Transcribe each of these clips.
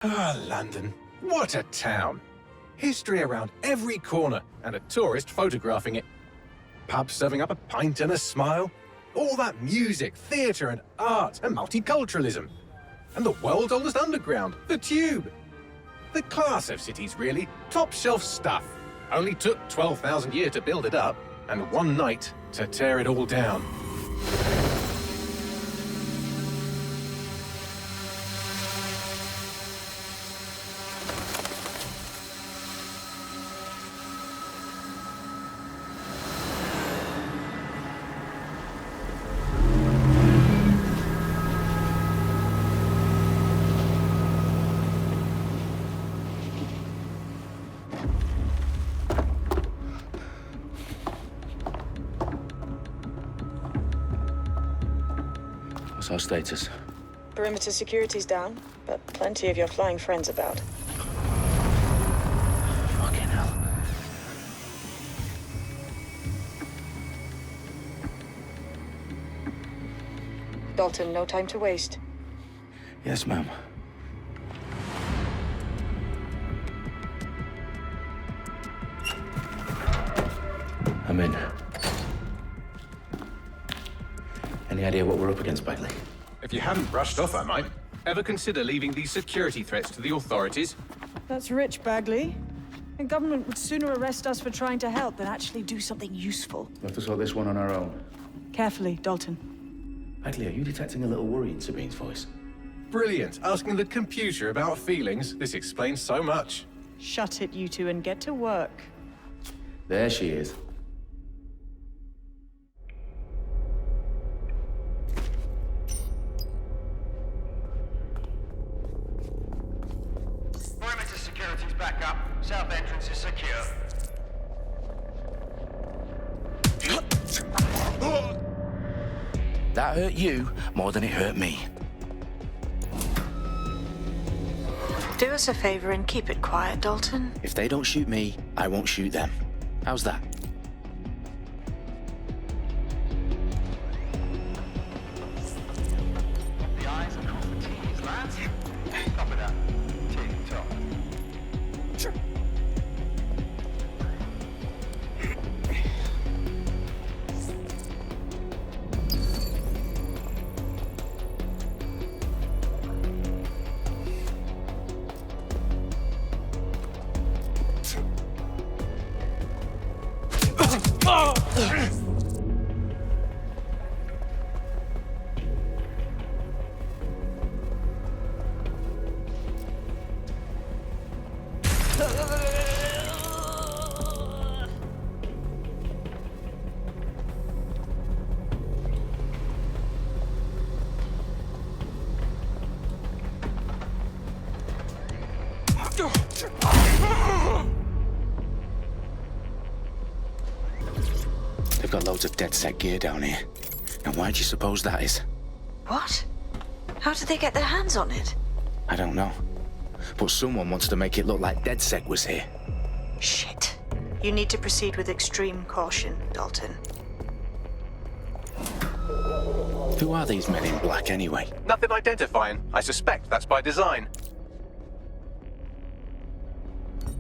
Ah, London. What a town. History around every corner, and a tourist photographing it. Pubs serving up a pint and a smile. All that music, theatre and art and multiculturalism. And the world's oldest underground, the Tube. The class of cities, really. Top shelf stuff. Only took 12,000 years to build it up, and one night to tear it all down. What's our status? Perimeter security's down, but plenty of your flying friends about. Fucking hell. Dalton, no time to waste. Yes, ma'am. I'm in. Any idea what we're up against, Bagley? If you hadn't brushed off, I might. Ever consider leaving these security threats to the authorities? That's rich, Bagley. The government would sooner arrest us for trying to help than actually do something useful. We have to sort this one on our own. Carefully, Dalton. Bagley, are you detecting a little worry in Sabine's voice? Brilliant. Asking the computer about feelings. This explains so much. Shut it, you two, and get to work. There she is. Perimeter security's back up. South entrance is secure. That hurt you more than it hurt me. Do us a favor and keep it quiet, Dalton. If they don't shoot me, I won't shoot them. How's that? The eyes across the T's, lads. Copy that. Tick tock. They've got loads of DedSec gear down here. And why do you suppose that is? What? How did they get their hands on it? I don't know. But someone wants to make it look like DedSec was here. Shit. You need to proceed with extreme caution, Dalton. Who are these men in black anyway? Nothing identifying. I suspect that's by design.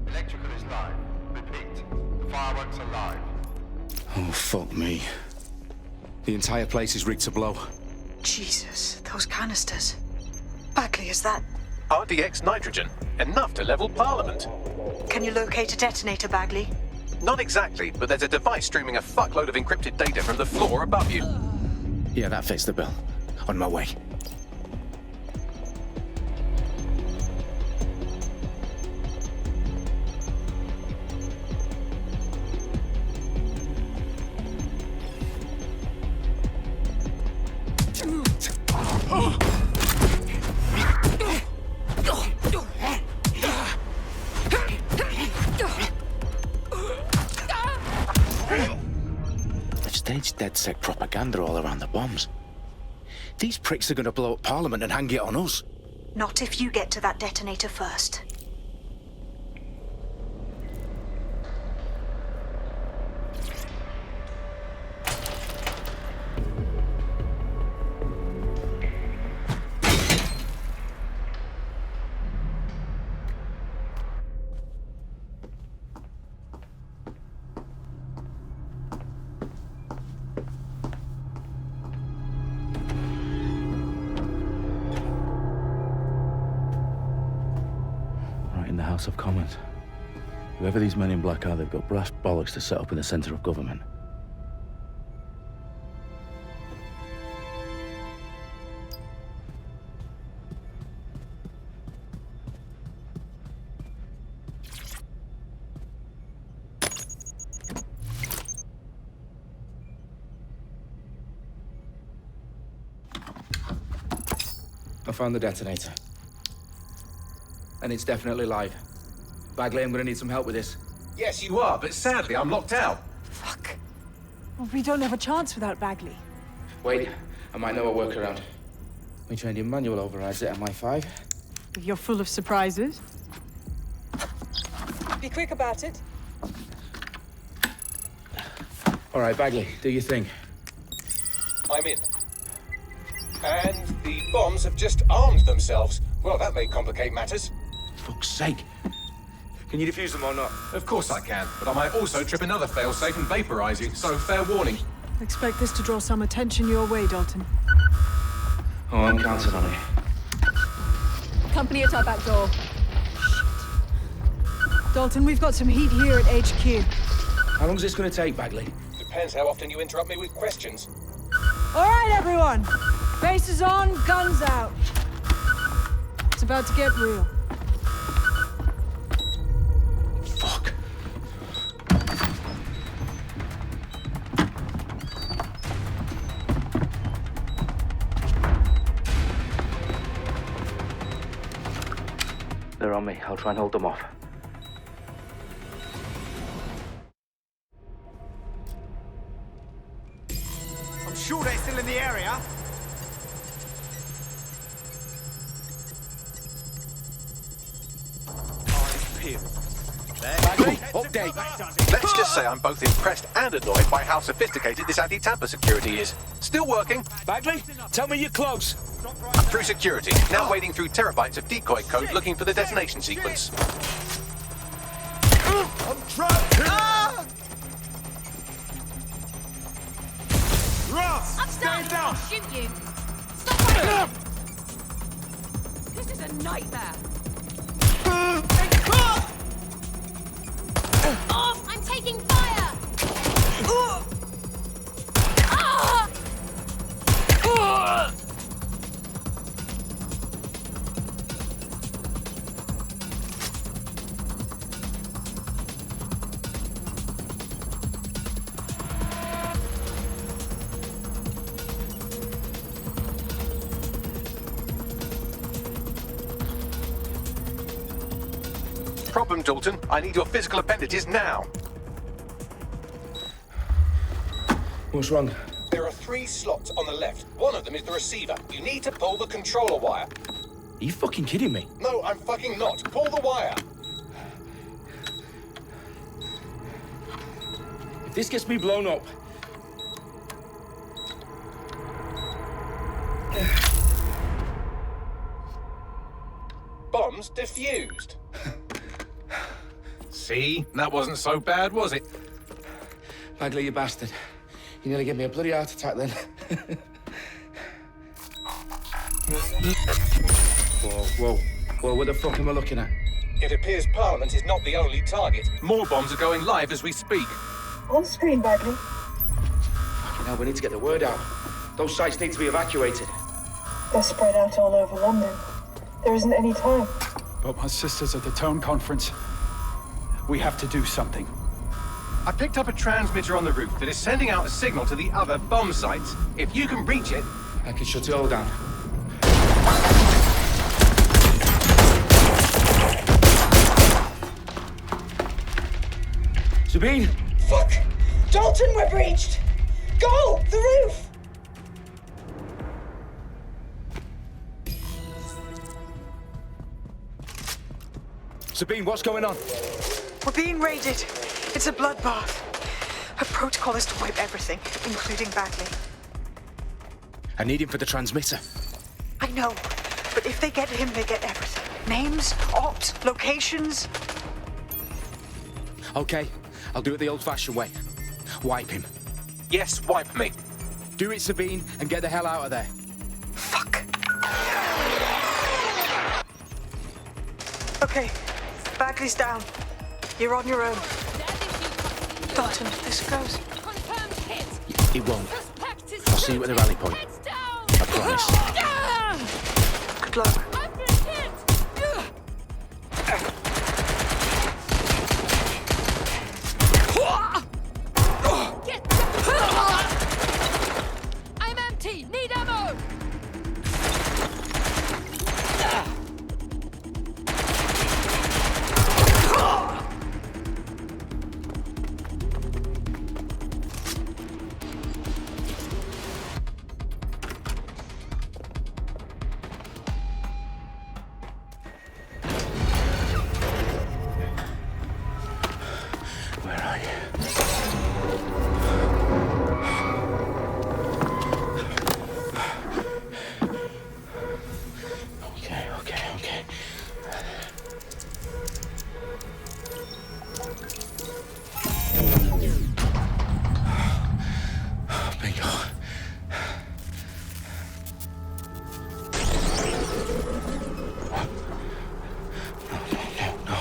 Electrical is live. Repeat. Fireworks are live. Oh, fuck me. The entire place is rigged to blow. Jesus, those canisters. Bagley, is that... RDX nitrogen. Enough to level Parliament. Can you locate a detonator, Bagley? Not exactly, but there's a device streaming a fuckload of encrypted data from the floor above you. Yeah, that fits the bill. On my way. They've staged DedSec propaganda all around the bombs. These pricks are going to blow up Parliament and hang it on us. Not if you get to that detonator first. the House of Commons. Whoever these men in black are, they've got brass bollocks to set up in the centre of government. I found the detonator. And it's definitely live. Bagley, I'm gonna need some help with this. Yes, you are, but sadly, I'm locked out. Fuck. Well, we don't have a chance without Bagley. Wait, I might know a workaround. We trained in manual overrides at MI5. You're full of surprises. Be quick about it. All right, Bagley, do your thing. I'm in. And the bombs have just armed themselves. Well, that may complicate matters. Fuck's sake. Can you defuse them or not? Of course I can, but I might also trip another failsafe and vaporize you, so fair warning. Expect this to draw some attention your way, Dalton. Oh, I'm counting on it. Company at our back door. Dalton, we've got some heat here at HQ. How long is this gonna take, Bagley? Depends how often you interrupt me with questions. All right, everyone. Faces on, guns out. It's about to get real. Fuck. They're on me. I'll try and hold them off. I'm sure they're still in the area. Update! Let's just say I'm both impressed and annoyed by how sophisticated this anti-tamper security is. Still working. Bagley, tell me you're close. I'm through security, now wading through terabytes of decoy code looking for the detonation sequence. I'm trapped here! Ross! I'm Stand starting down! to shoot you. Stop right here. This is a nightmare. Off! I'm taking fire! Ah! Problem, Dalton. I need your physical appendages now. What's wrong? There are 3 slots on the left. One of them is the receiver. You need to pull the controller wire. Are you fucking kidding me? No, I'm fucking not. Pull the wire. If this gets me blown up... Bombs defused. See? That wasn't so bad, was it? Bagley, you bastard. You nearly gave me a bloody heart attack then. Whoa, what the fuck am I looking at? It appears Parliament is not the only target. More bombs are going live as we speak. On screen, Bagley. Fucking hell, we need to get the word out. Those sites need to be evacuated. They're spread out all over London. There isn't any time. But my sister's at the town conference. We have to do something. I picked up a transmitter on the roof that is sending out a signal to the other bomb sites. If you can reach it... I can shut it all down. Sabine! Fuck! Dalton, we're breached! Go! The roof! Sabine, what's going on? We're being raided. It's a bloodbath. Her protocol is to wipe everything, including Bagley. I need him for the transmitter. I know, but if they get him, they get everything. Names, ops, locations. Okay, I'll do it the old-fashioned way. Wipe him. Yes, wipe me. Do it, Sabine, and get the hell out of there. Fuck. Okay, Bagley's down. You're on your own. Dead if you Dalton, if this goes. confirmed hit. It won't. Suspect is I'll see you at the rally point. Heads down. I promise. Good luck. I've been hit. Get down. I'm empty. Need ammo. Where are you? Okay. Bingo. No.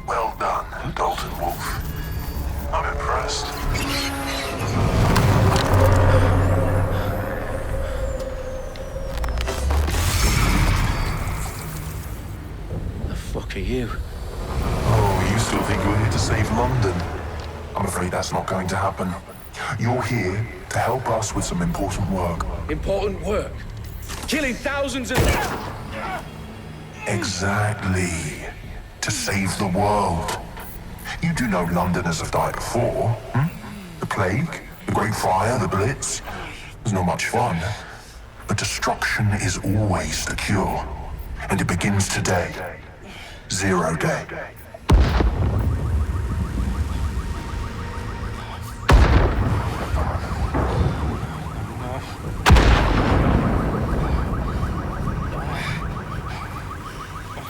Well done, Dalton Wolf. I'm impressed. The fuck are you? Oh, you still think you're here to save London? I'm afraid that's not going to happen. You're here to help us with some important work. Important work. Killing thousands of... Exactly. To save the world. You do know Londoners have died before, hmm? The plague, the Great Fire, the Blitz. It's not much fun. But destruction is always the cure. And it begins today. Zero Day.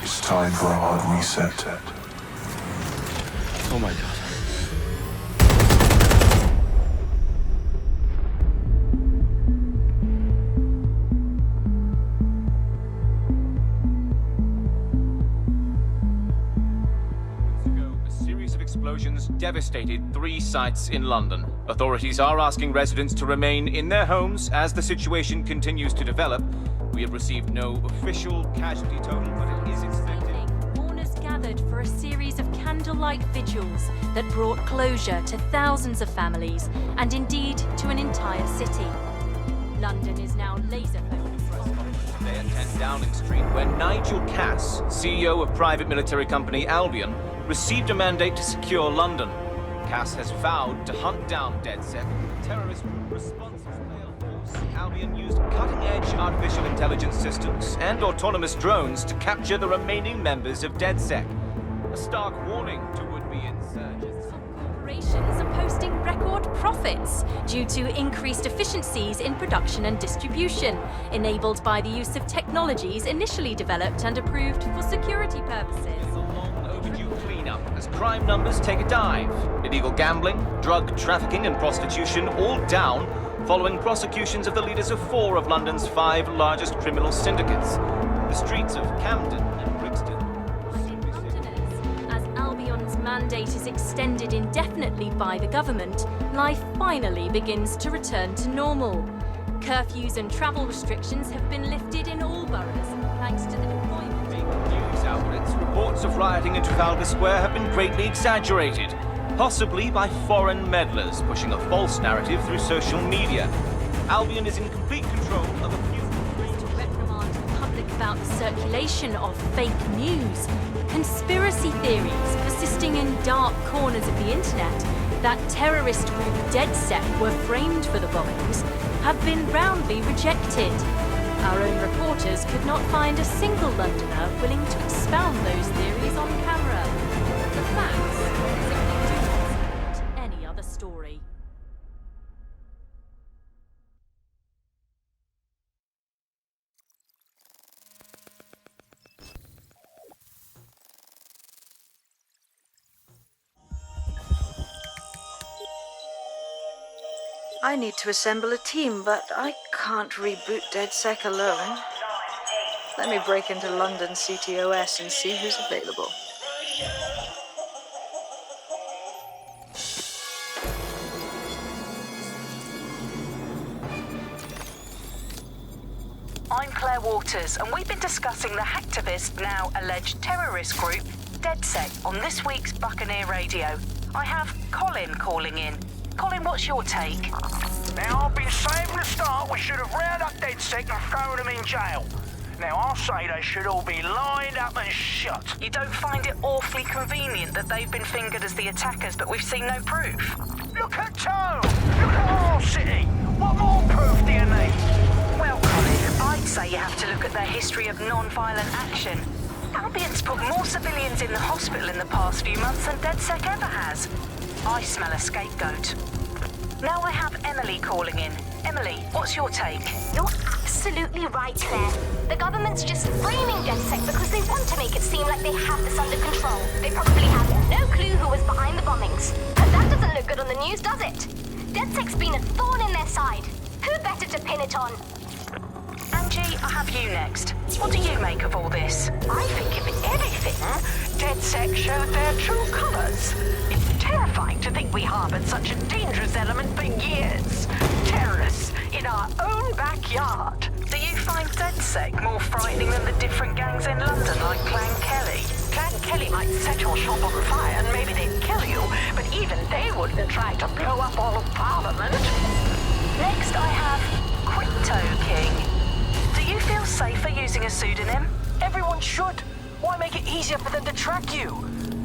It's time for a hard reset. Oh my god. A series of explosions devastated 3 sites in London. Authorities are asking residents to remain in their homes as the situation continues to develop. We have received no official casualty total, but it is expected. Mourners gathered for a series of candlelight vigils that brought closure to thousands of families and indeed to an entire city. London is now laser focused. Today at 10 Downing Street, where Nigel Cass, CEO of private military company Albion, received a mandate to secure London. Cass has vowed to hunt down DedSec, terrorist responses force. Albion used cutting-edge artificial intelligence systems and autonomous drones to capture the remaining members of DedSec. A stark warning to would-be insurgents. Corporations are posting record profits due to increased efficiencies in production and distribution, enabled by the use of technologies initially developed and approved for security purposes. A long overdue cleanup as crime numbers take a dive. Illegal gambling, drug trafficking and prostitution all down following prosecutions of the leaders of 4 of London's 5 largest criminal syndicates. The streets of Camden and Brixton. As Albion's mandate is extended indefinitely by the government, life finally begins to return to normal. Curfews and travel restrictions have been lifted in all boroughs, thanks to the deployment. News outlets, reports of rioting in Trafalgar Square have been greatly exaggerated, possibly by foreign meddlers pushing a false narrative through social media. Albion is in complete control of a few... To reprimand the public about the circulation of fake news, conspiracy theories persisting in dark corners of the internet that terrorist group DedSec were framed for the bombings have been roundly rejected. Our own reporters could not find a single Londoner willing to expound those theories on camera. The facts simply do not support any other story. I need to assemble a team, but I can't reboot DedSec alone. Let me break into London CTOS and see who's available. I'm Claire Waters, and we've been discussing the hacktivist, now alleged terrorist group, DedSec, on this week's Buccaneer Radio. I have Colin calling in. Colin, what's your take? Now, I've been saying from the start we should have rounded up DedSec and thrown them in jail. Now, I'll say they should all be lined up and shot. You don't find it awfully convenient that they've been fingered as the attackers, but we've seen no proof? Look at Tone! Look at our city! What more proof do you need? Well, Colin, I'd say you have to look at their history of non-violent action. Albion's put more civilians in the hospital in the past few months than DedSec ever has. I smell a scapegoat. Now I have Emily calling in. Emily, what's your take? You're absolutely right, Claire. The government's just framing DedSec because they want to make it seem like they have this under control. They probably have no clue who was behind the bombings. But that doesn't look good on the news, does it? DedSec's been a thorn in their side. Who better to pin it on? Angie, I have you next. What do you make of all this? I think if anything, DedSec showed their true colours. It's terrifying to think we harboured such a dangerous element for years. Terrorists in our own backyard. Do you find DedSec more frightening than the different gangs in London like Clan Kelly? Clan Kelly might set your shop on fire and maybe they'd kill you, but even they wouldn't try to blow up all of Parliament. Next I have Crypto King. Do you feel safer using a pseudonym? Everyone should. Why make it easier for them to track you?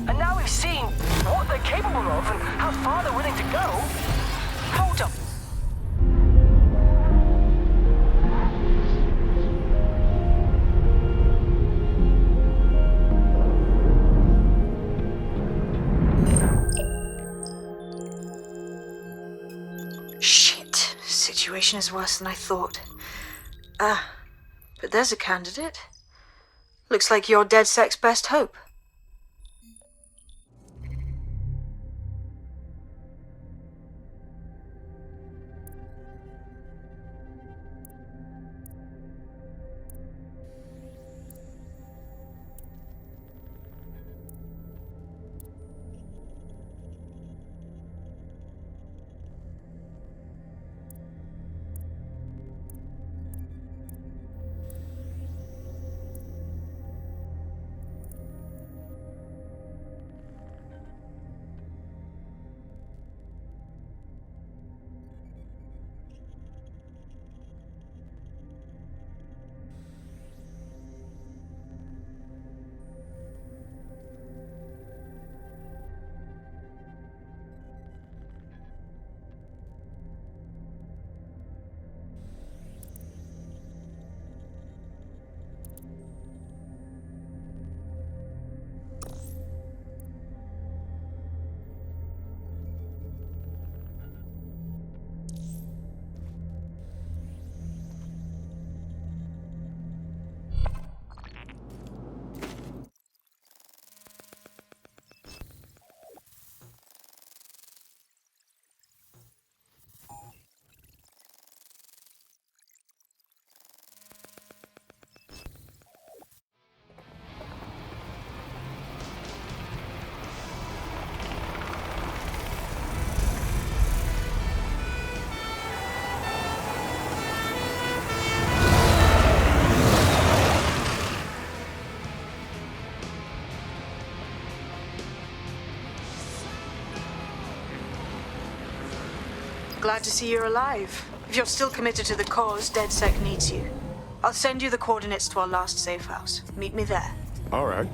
And now we've seen what they're capable of and how far they're willing to go. Hold up. Shit. Situation is worse than I thought. But there's a candidate. Looks like you're DedSec's best hope. Glad to see you're alive. If you're still committed to the cause, DedSec needs you. I'll send you the coordinates to our last safe house. Meet me there. All right.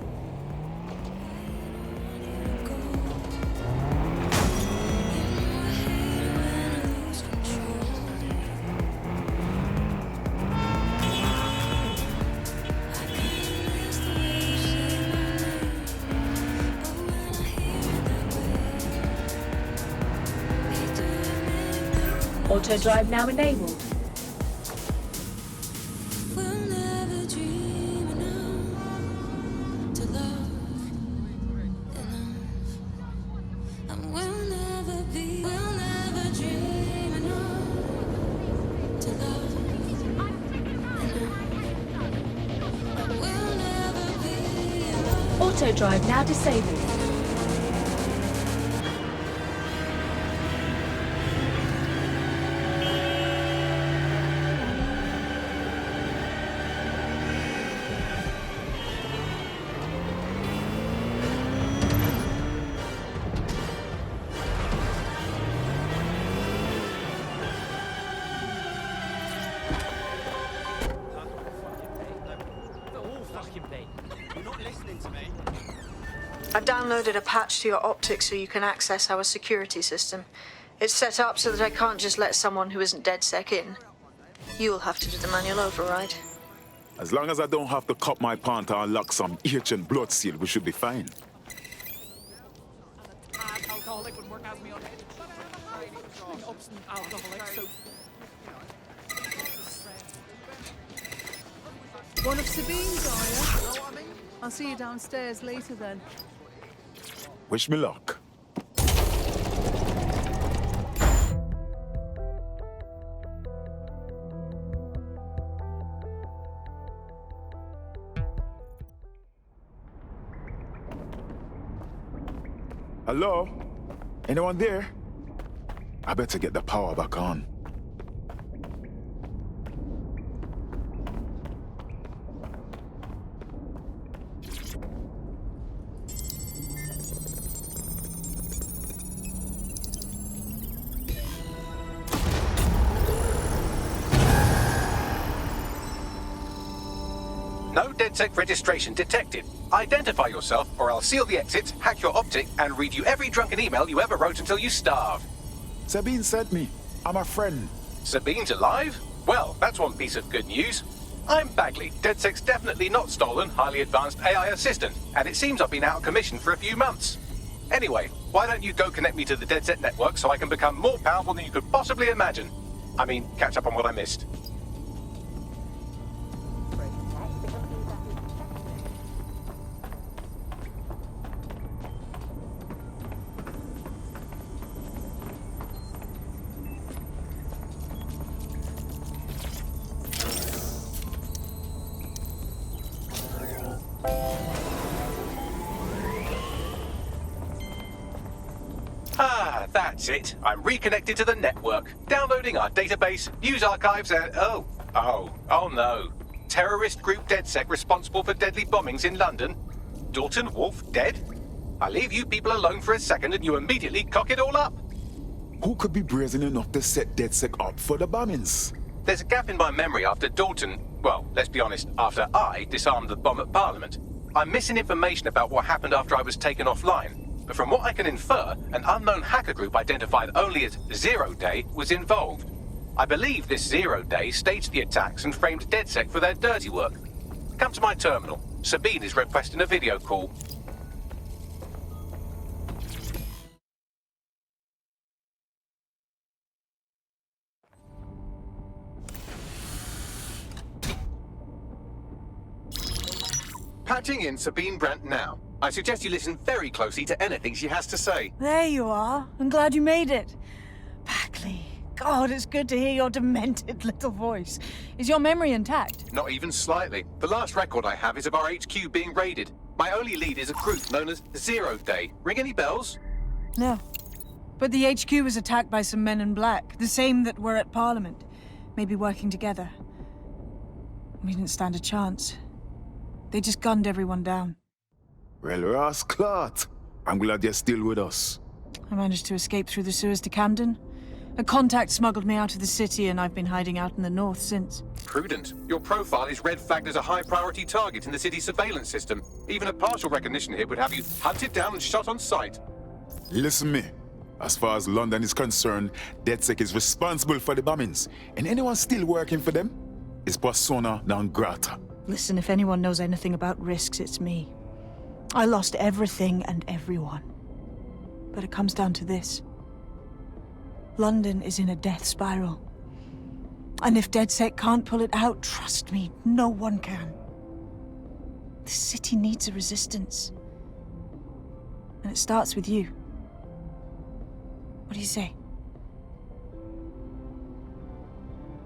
Auto drive now enabled. Auto drive now disabled. I've downloaded a patch to your optics so you can access our security system. It's set up so that I can't just let someone who isn't DedSec in. You'll have to do the manual override. As long as I don't have to cut my pant or unlock some ancient blood seal, we should be fine. One of Sabine's, are you? I'll see you downstairs later then. Wish me luck. Hello? Anyone there? I better get the power back on. No DedSec registration detected. Identify yourself, or I'll seal the exits, hack your optic, and read you every drunken email you ever wrote until you starve. Sabine sent me. I'm a friend. Sabine's alive? Well, that's one piece of good news. I'm Bagley, DedSec's definitely not stolen, highly advanced AI assistant, and it seems I've been out of commission for a few months. Anyway, why don't you go connect me to the DedSec network so I can become more powerful than you could possibly imagine? I mean, catch up on what I missed. Ah, that's it. I'm reconnected to the network, downloading our database, news archives, and oh no. Terrorist group DedSec responsible for deadly bombings in London. Dalton Wolf dead? I leave you people alone for a second and you immediately cock it all up. Who could be brazen enough to set DedSec up for the bombings? There's a gap in my memory after Dalton, well, let's be honest, after I disarmed the bomb at Parliament. I'm missing information about what happened after I was taken offline. But from what I can infer, an unknown hacker group identified only as Zero Day was involved. I believe this Zero Day staged the attacks and framed DedSec for their dirty work. Come to my terminal. Sabine is requesting a video call. Patching in Sabine Brandt now. I suggest you listen very closely to anything she has to say. There you are. I'm glad you made it. Bagley, God, it's good to hear your demented little voice. Is your memory intact? Not even slightly. The last record I have is of our HQ being raided. My only lead is a group known as Zero Day. Ring any bells? No. But the HQ was attacked by some men in black, the same that were at Parliament. Maybe working together. We didn't stand a chance. They just gunned everyone down. Well, Ross Clark, I'm glad you're still with us. I managed to escape through the sewers to Camden. A contact smuggled me out of the city, and I've been hiding out in the north since. Prudent. Your profile is red flagged as a high-priority target in the city's surveillance system. Even a partial recognition hit would have you hunted down and shot on sight. Listen me. As far as London is concerned, DedSec is responsible for the bombings, and anyone still working for them is persona non grata. Listen, if anyone knows anything about risks, it's me. I lost everything and everyone. But it comes down to this. London is in a death spiral. And if DedSec can't pull it out, trust me, no one can. The city needs a resistance. And it starts with you. What do you say?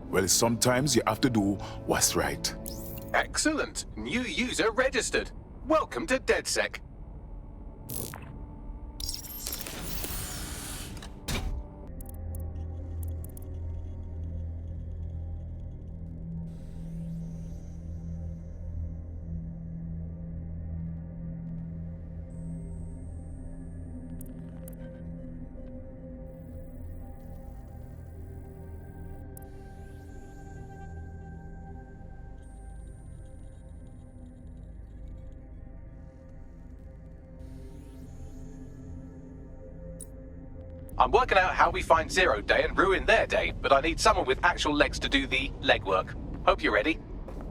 Well, sometimes you have to do what's right. Excellent. New user registered. Welcome to DedSec. I'm working out how we find Zero Day and ruin their day, but I need someone with actual legs to do the legwork. Hope you're ready.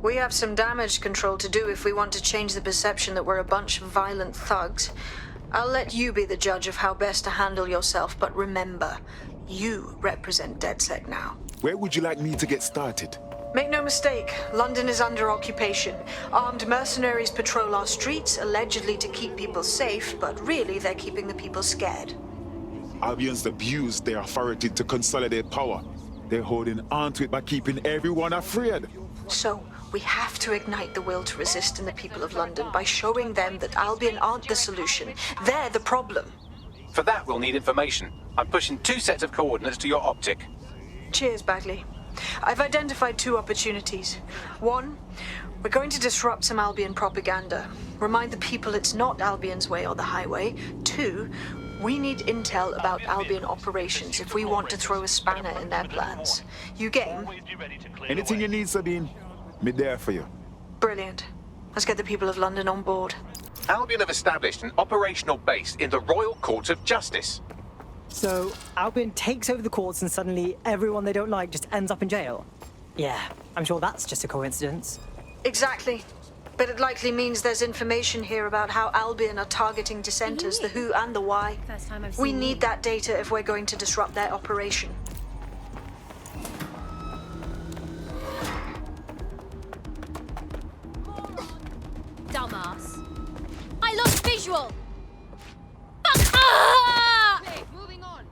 We have some damage control to do if we want to change the perception that we're a bunch of violent thugs. I'll let you be the judge of how best to handle yourself, but remember, you represent DedSec now. Where would you like me to get started? Make no mistake, London is under occupation. Armed mercenaries patrol our streets, allegedly to keep people safe, but really they're keeping the people scared. Albion's abused their authority to consolidate power. They're holding on to it by keeping everyone afraid. So, we have to ignite the will to resist in the people of London by showing them that Albion aren't the solution. They're the problem. For that, we'll need information. I'm pushing 2 sets of coordinates to your optic. Cheers, Bagley. I've identified 2 opportunities. 1, we're going to disrupt some Albion propaganda. Remind the people it's not Albion's way or the highway. 2, we need intel about Albion operations if we want to throw a spanner in their plans. You game? Anything you need, Sabine, me there for you. Brilliant. Let's get the people of London on board. Albion have established an operational base in the Royal Courts of Justice. So, Albion takes over the courts and suddenly everyone they don't like just ends up in jail? Yeah, I'm sure that's just a coincidence. Exactly. But it likely means there's information here about how Albion are targeting dissenters, the who and the why. First time I've We seen need that data if we're going to disrupt their operation. Dumbass. I lost visual! Fuck! Ah! Okay, moving on.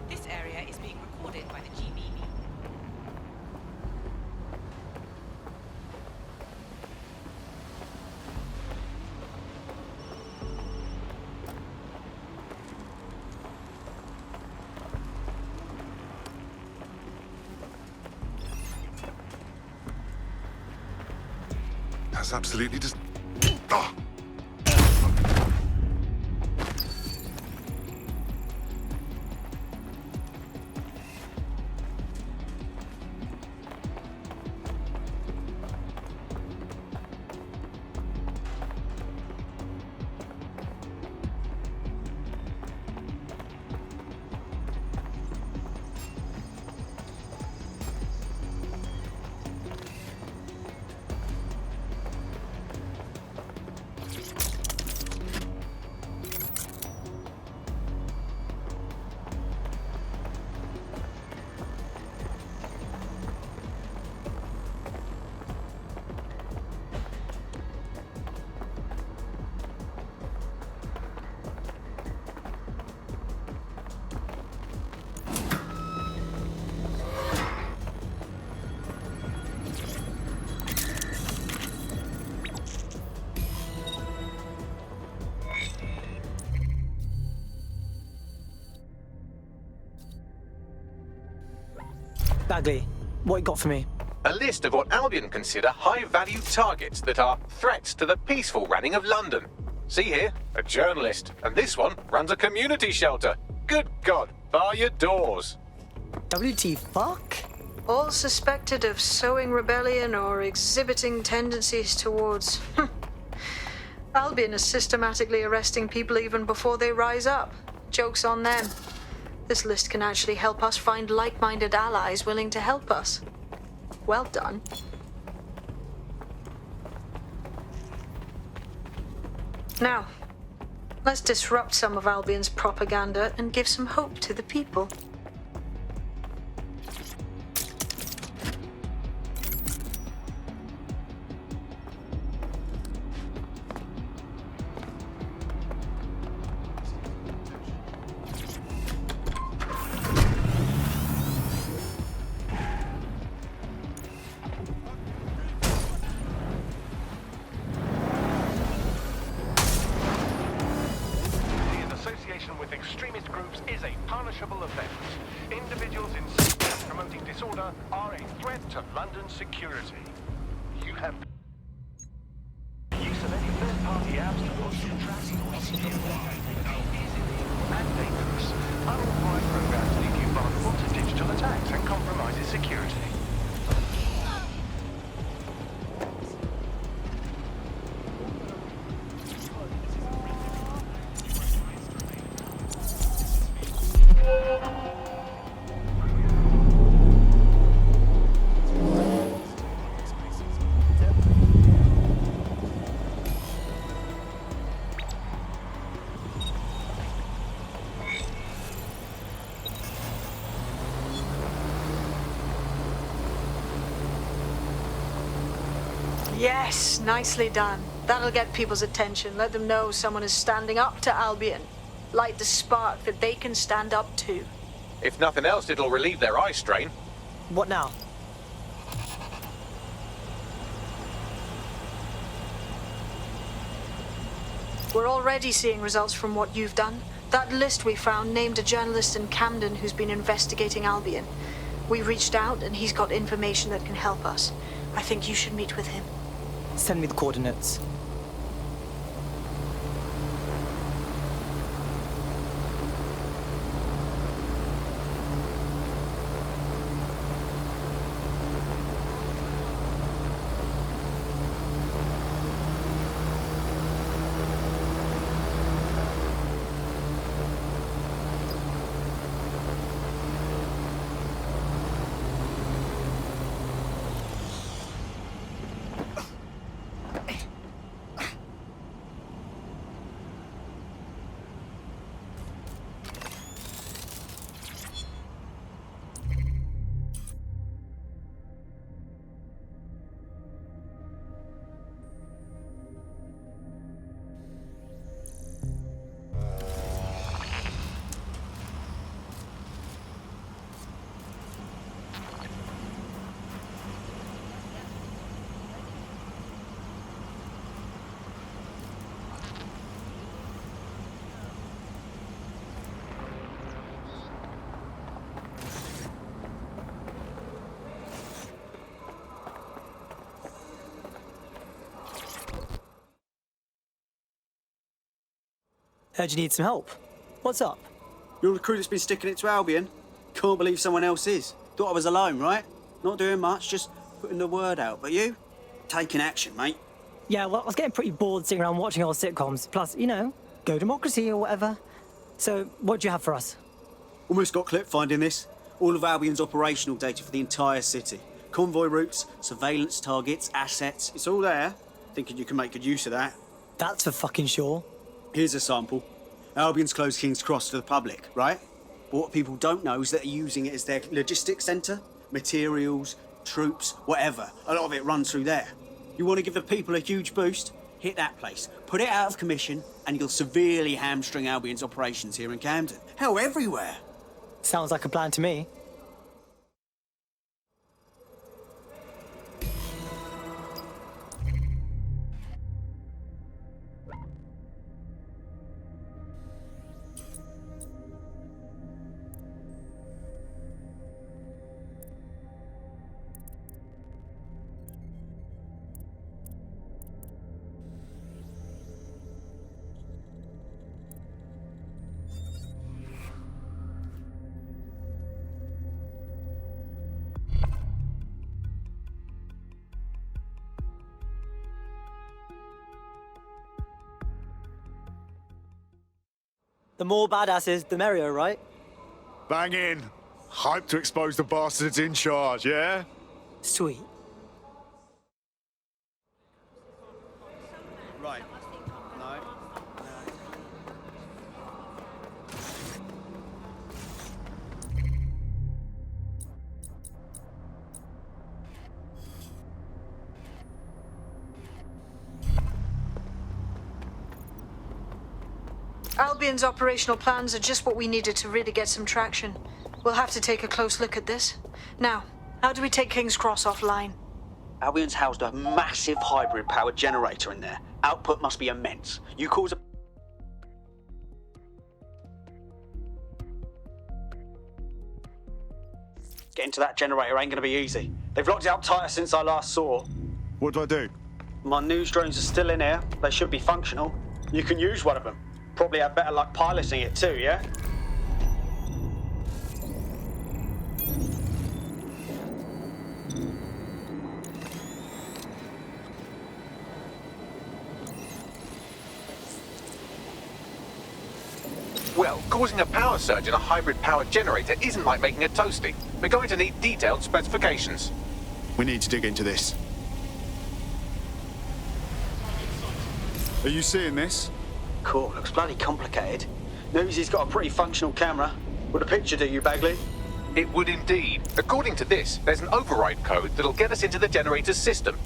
This area is being recorded by the GBB. That's absolutely just... Ah! Bagley, what you got for me? A list of what Albion consider high-value targets that are threats to the peaceful running of London. See here, a journalist, and this one runs a community shelter. Good God, bar your doors. WT fuck? All suspected of sowing rebellion or exhibiting tendencies towards... Albion is systematically arresting people even before they rise up. Joke's on them. This list can actually help us find like-minded allies willing to help us. Well done. Now, Let's disrupt some of Albion's propaganda and give some hope to the people. With extremist groups is a punishable offence. Individuals inciting and promoting disorder are a threat to London's security. You have use of any third-party apps to watch your tracking or steal and dangerous. Unauthorized programs leave you vulnerable to digital attacks and compromises security. Yes, nicely done. That'll get people's attention. Let them know someone is standing up to Albion. Light the spark that they can stand up to. If nothing else, it'll relieve their eye strain. What now? We're already seeing results from what you've done. That list we found named a journalist in Camden who's been investigating Albion. We reached out and he's got information that can help us. I think you should meet with him. Send me the coordinates. Heard you need some help. What's up? You're the crew that's been sticking it to Albion. Can't believe someone else is. Thought I was alone, right? Not doing much, just putting the word out. But you? Taking action, mate. Yeah, well, I was getting pretty bored sitting around watching old sitcoms. Plus, you know, go democracy or whatever. So, what do you have for us? Almost got clipped finding this. All of Albion's operational data for the entire city. Convoy routes, surveillance targets, assets. It's all there. Thinking you can make good use of that. That's for fucking sure. Here's a sample. Albion's closed King's Cross to the public, right? But what people don't know is that they're using it as their logistics centre. Materials, troops, whatever. A lot of it runs through there. You want to give the people a huge boost? Hit that place. Put it out of commission, and you'll severely hamstring Albion's operations here in Camden. Hell, everywhere. Sounds like a plan to me. The more badasses, the merrier, right? Bang in. Hype to expose the bastards in charge, yeah? Sweet. Right. No. Albion's operational plans are just what we needed to really get some traction. We'll have to take a close look at this. Now, how do we take King's Cross offline? Albion's housed a massive hybrid powered generator in there. Output must be immense. You cause a... Getting to that generator ain't gonna be easy. They've locked it up tighter since I last saw. What do I do? My news drones are still in here. They should be functional. You can use one of them. Probably have better luck piloting it too, yeah? Well, causing a power surge in a hybrid-powered generator isn't like making a toasty. We're going to need detailed specifications. We need to dig into this. Are you seeing this? Cool, looks bloody complicated. Newsy's got a pretty functional camera. Would a picture do you, Bagley? It would indeed. According to this, there's an override code that'll get us into the generator's system.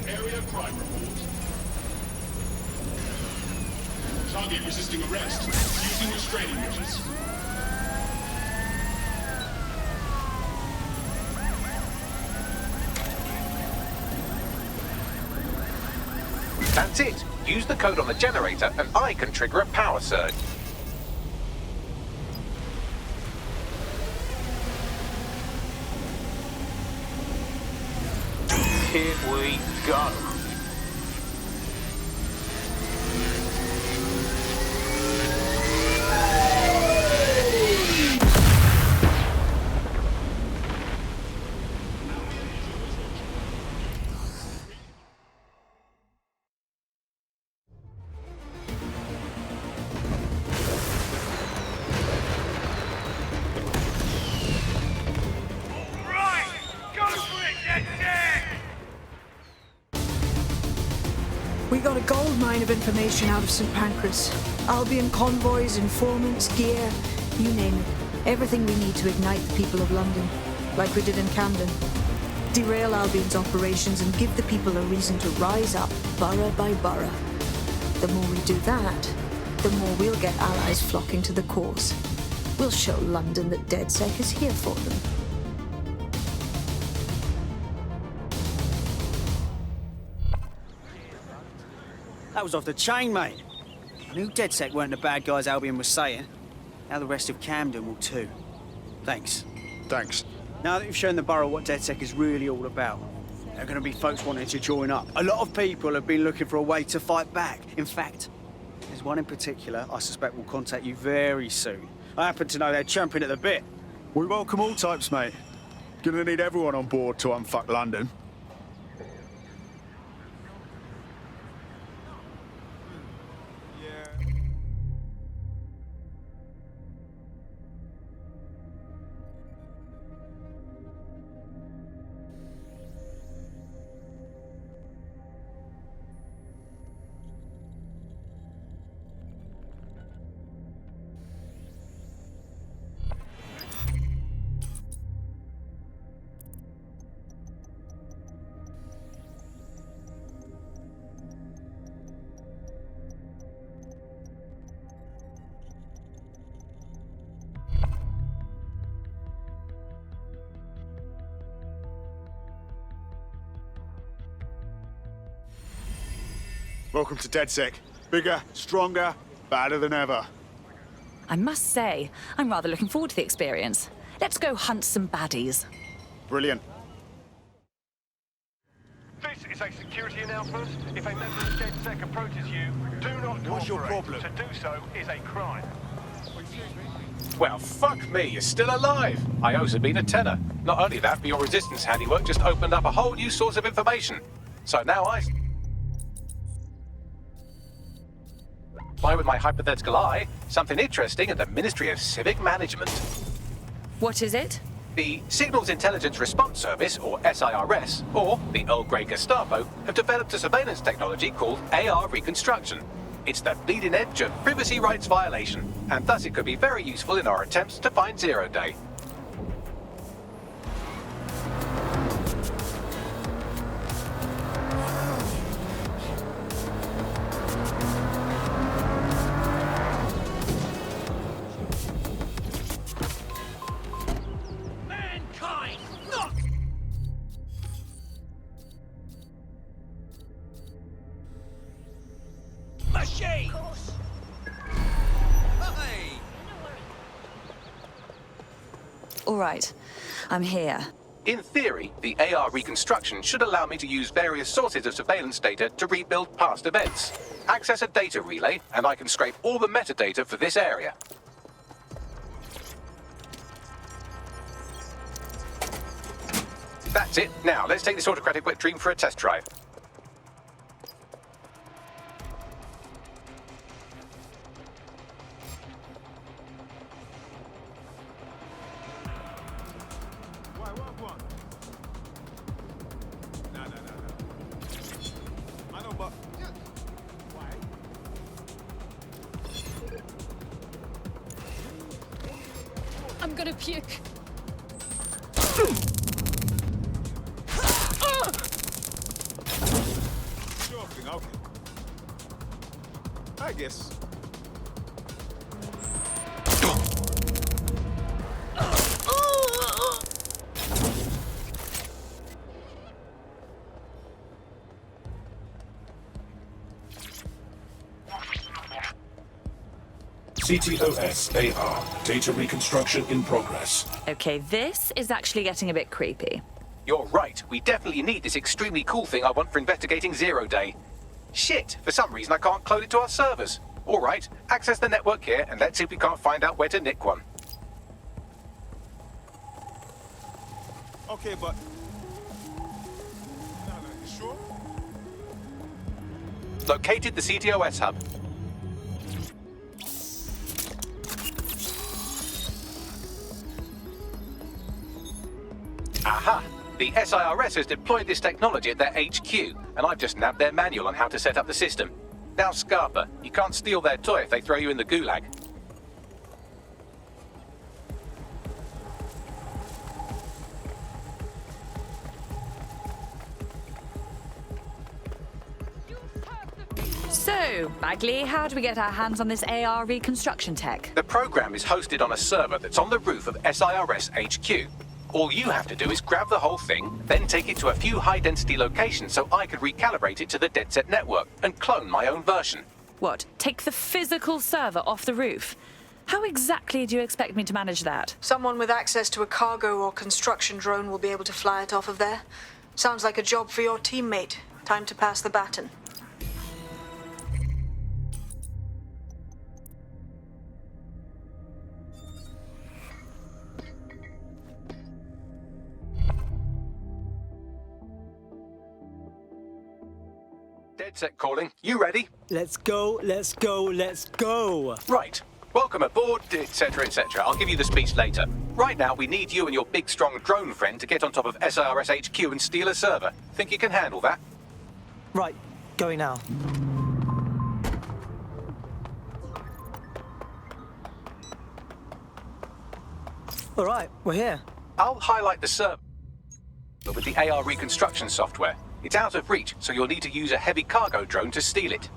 Area crime report. Target resisting arrest. Using restraining measures. That's it. Use the code on the generator and I can trigger a power surge. Here we go. We got a gold mine of information out of St. Pancras. Albion convoys, informants, gear, you name it. Everything we need to ignite the people of London, like we did in Camden. Derail Albion's operations and give the people a reason to rise up, borough by borough. The more we do that, the more we'll get allies flocking to the cause. We'll show London that DedSec is here for them. That was off the chain, mate. I knew DedSec weren't the bad guys Albion was saying. Now the rest of Camden will too. Thanks. Thanks. Now that you've shown the borough what DedSec is really all about, there are going to be folks wanting to join up. A lot of people have been looking for a way to fight back. In fact, there's one in particular I suspect will contact you very soon. I happen to know they're champing at the bit. We welcome all types, mate. Gonna need everyone on board to unfuck London. Welcome to DedSec. Bigger, stronger, badder than ever. I must say, I'm rather looking forward to the experience. Let's go hunt some baddies. Brilliant. This is a security announcement. If a member of DedSec approaches you, do not cooperate. What's your problem? To do so is a crime. Well, fuck me, you're still alive. I owes had been a tenner. Not only that, but your resistance handiwork just opened up a whole new source of information. So now I spy with my hypothetical eye something interesting at the Ministry of Civic Management. What is it? The Signals Intelligence Response Service, or SIRS, or the Earl Grey Gestapo, have developed a surveillance technology called AR Reconstruction. It's the bleeding edge of privacy rights violation, and thus it could be very useful in our attempts to find Zero Day. All right, I'm here. In theory, the AR reconstruction should allow me to use various sources of surveillance data to rebuild past events. Access a data relay, and I can scrape all the metadata for this area. That's it. Now, let's take this autocratic wet dream for a test drive. I'm gonna puke. Okay. I guess. CTOS-AR. Data reconstruction in progress. Okay, this is actually getting a bit creepy. You're right. We definitely need this extremely cool thing I want for investigating Zero Day. Shit, for some reason I can't clone it to our servers. All right, access the network here and let's see if we can't find out where to nick one. Okay, but... You sure? Located the CTOS hub. Aha! The SIRS has deployed this technology at their HQ, and I've just nabbed their manual on how to set up the system. Now, Scarpa, you can't steal their toy if they throw you in the gulag. So, Bagley, how do we get our hands on this AR reconstruction tech? The program is hosted on a server that's on the roof of SIRS HQ. All you have to do is grab the whole thing, then take it to a few high-density locations so I could recalibrate it to the DedSec network and clone my own version. What, take the physical server off the roof? How exactly do you expect me to manage that? Someone with access to a cargo or construction drone will be able to fly it off of there. Sounds like a job for your teammate. Time to pass the baton. DedSec calling. You ready? Let's go, let's go, let's go! Right. Welcome aboard, etc., etc. I'll give you the speech later. Right now, we need you and your big, strong drone friend to get on top of SIRS HQ and steal a server. Think you can handle that? Right, going now. All right, we're here. I'll highlight the server with the AR reconstruction software. It's out of reach, so you'll need to use a heavy cargo drone to steal it.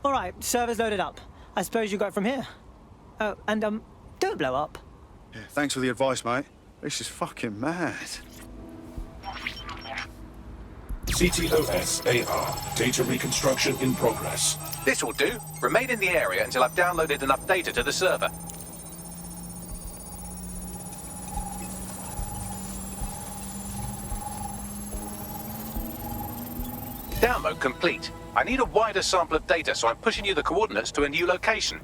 All right, server's loaded up. I suppose you go from here. Oh, and don't blow up. Yeah, thanks for the advice, mate. This is fucking mad. CTOS-AR. Data reconstruction in progress. This will do. Remain in the area until I've downloaded enough data to the server. Download complete. I need a wider sample of data, so I'm pushing you the coordinates to a new location.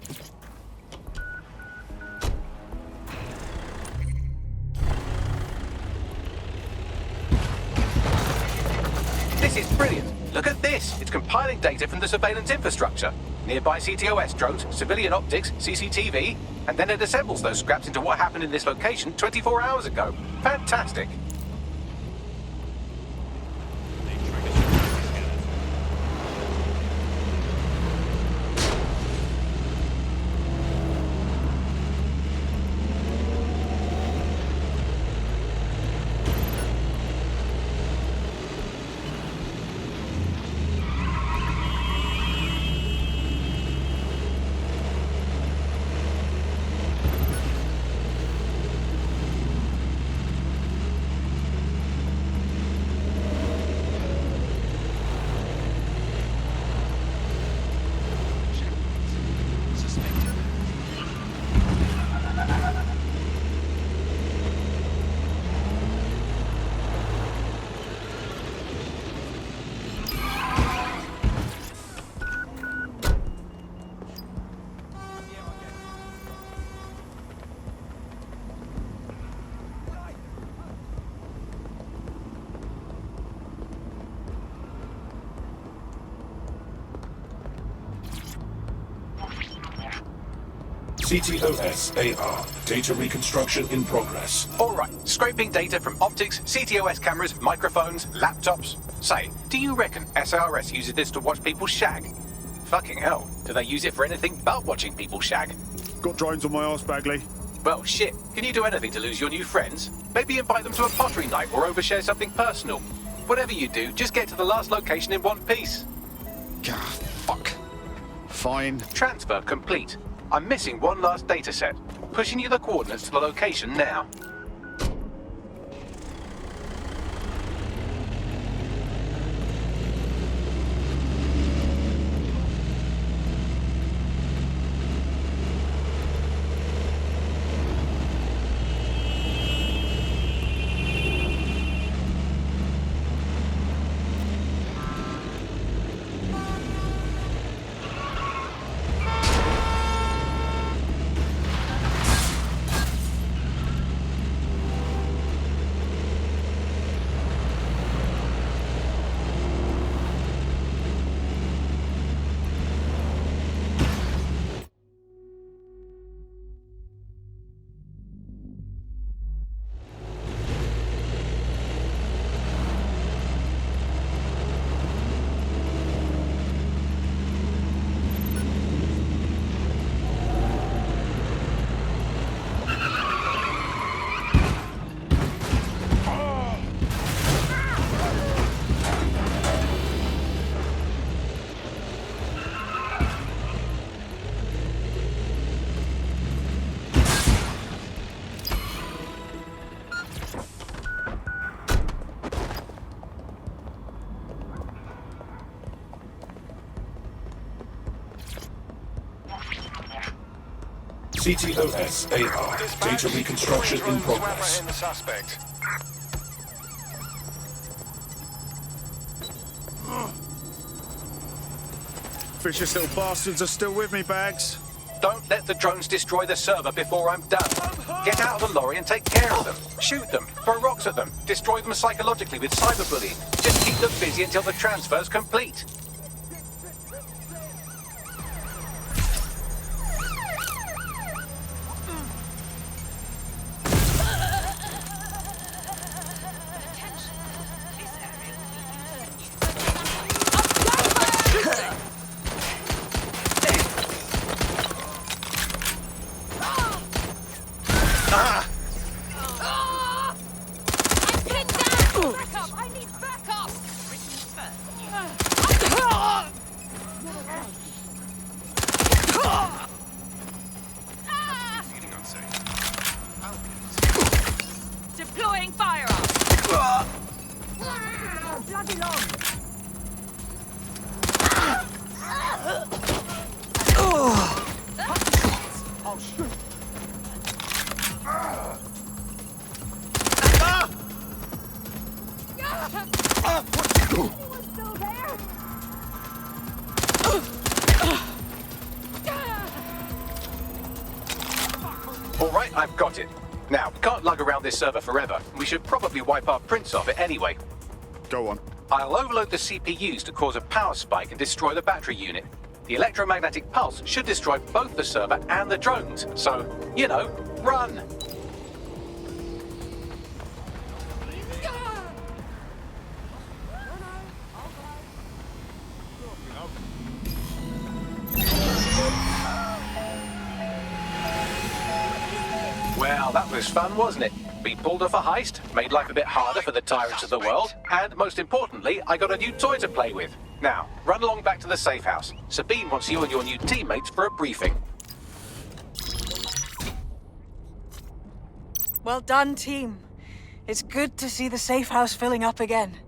This is brilliant. Look at this. It's compiling data from the surveillance infrastructure. Nearby CTOS drones, civilian optics, CCTV, and then it assembles those scraps into what happened in this location 24 hours ago. Fantastic. CTOS-AR. Data reconstruction in progress. All right, scraping data from optics, CTOS cameras, microphones, laptops. Say, do you reckon SRS uses this to watch people shag? Fucking hell, do they use it for anything but watching people shag? Got drones on my arse, Bagley. Well, shit, can you do anything to lose your new friends? Maybe invite them to a pottery night or overshare something personal. Whatever you do, just get to the last location in one piece. God, fuck. Fine. Transfer complete. I'm missing one last data set. Pushing you the coordinates to the location now. CTOS-AR. Data reconstruction in progress. The suspect. Vicious little bastards are still with me, Bags. Don't let the drones destroy the server before I'm done. Get out of the lorry and take care of them. Shoot them, throw rocks at them, destroy them psychologically with cyberbullying. Just keep them busy until the transfer's complete. Deploying firearms. Bloody long. Oh, shoot. All right, I've got it. Now, we can't lug around this server forever. We should probably wipe our prints off it anyway. Go on. I'll overload the CPUs to cause a power spike and destroy the battery unit. The electromagnetic pulse should destroy both the server and the drones. So, you know, run! Well, that was fun, wasn't it? We pulled off a heist, made life a bit harder for the tyrants of the world, and most importantly, I got a new toy to play with. Now, run along back to the safe house. Sabine wants you and your new teammates for a briefing. Well done, team. It's good to see the safe house filling up again.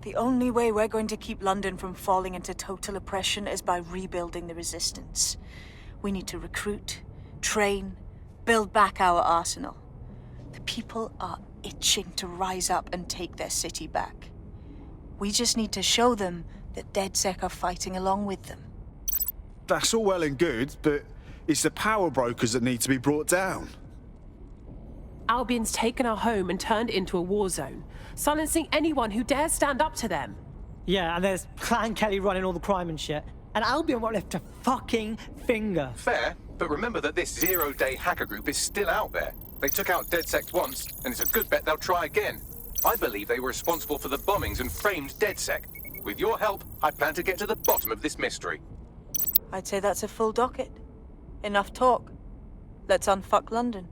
The only way we're going to keep London from falling into total oppression is by rebuilding the resistance. We need to recruit, train, build back our arsenal. The people are itching to rise up and take their city back. We just need to show them that DedSec are fighting along with them. That's all well and good, but it's the power brokers that need to be brought down. Albion's taken our home and turned it into a war zone, silencing anyone who dares stand up to them. Yeah, and there's Clan Kelly running all the crime and shit. And Albion won't lift a fucking finger. Fair, but remember that this zero-day hacker group is still out there. They took out DedSec once, and it's a good bet they'll try again. I believe they were responsible for the bombings and framed DedSec. With your help, I plan to get to the bottom of this mystery. I'd say that's a full docket. Enough talk. Let's unfuck London.